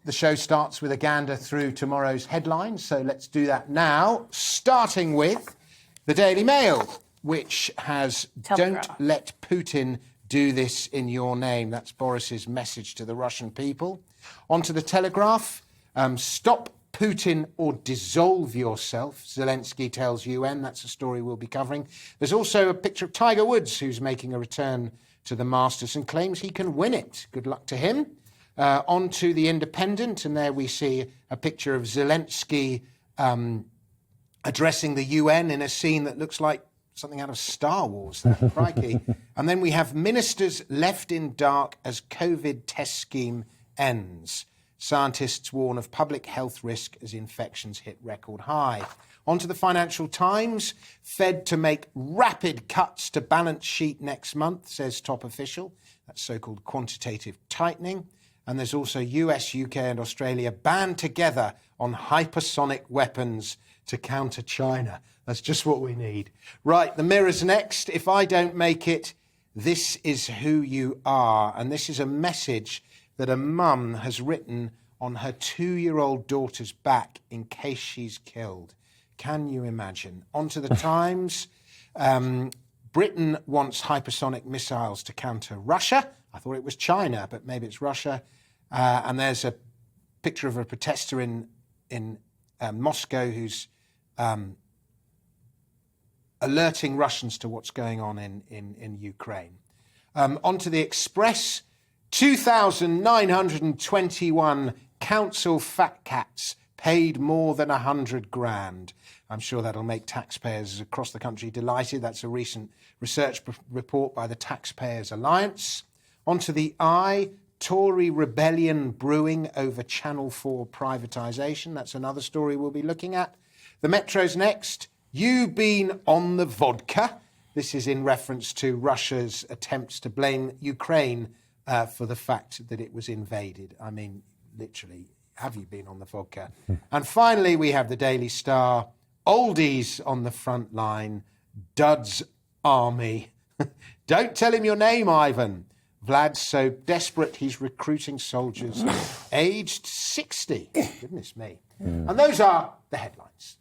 The show starts with a gander through tomorrow's headlines, so let's do that now, starting with the Daily Mail, which has "Don't let Putin do this in your name." That's Boris's message to the Russian people. Onto the Telegraph, "Stop Putin or dissolve yourself," Zelensky tells UN. That's a story we'll be covering. There's also a picture of Tiger Woods, who's making a return to the Masters and claims he can win it. Good luck to him. On to the Independent, and there we see a picture of Zelensky addressing the UN in a scene that looks like something out of Star Wars. Crikey. And then we have "Ministers left in dark as COVID test scheme ends. Scientists warn of public health risk as infections hit record high." On to the Financial Times. "Fed to make rapid cuts to balance sheet next month," says top official. That's so-called quantitative tightening. And there's also US, UK and Australia band together on hypersonic weapons to counter China. That's just what we need. Right, the Mirror's next. "If I don't make it, this is who you are." And this is a message that a mum has written on her 2-year-old daughter's back in case she's killed. Can you imagine? Onto the Times. "Britain wants hypersonic missiles to counter Russia." I thought it was China, but maybe it's Russia. And there's a picture of a protester in Moscow who's alerting Russians to what's going on in Ukraine. Onto the Express. 2,921 council fat cats paid more than 100 grand. I'm sure that'll make taxpayers across the country delighted. That's a recent research report by the Taxpayers Alliance. Onto the Eye. Tory rebellion brewing over Channel 4 privatisation. That's another story we'll be looking at. The Metro's next. "You been on the vodka." This is in reference to Russia's attempts to blame Ukraine for the fact that it was invaded. I mean, literally, have you been on the vodka? And finally, we have the Daily Star. "Oldies on the front line. Dud's army." Don't tell him your name, Ivan. Vlad's so desperate he's recruiting soldiers aged 60. Goodness me. And those are the headlines.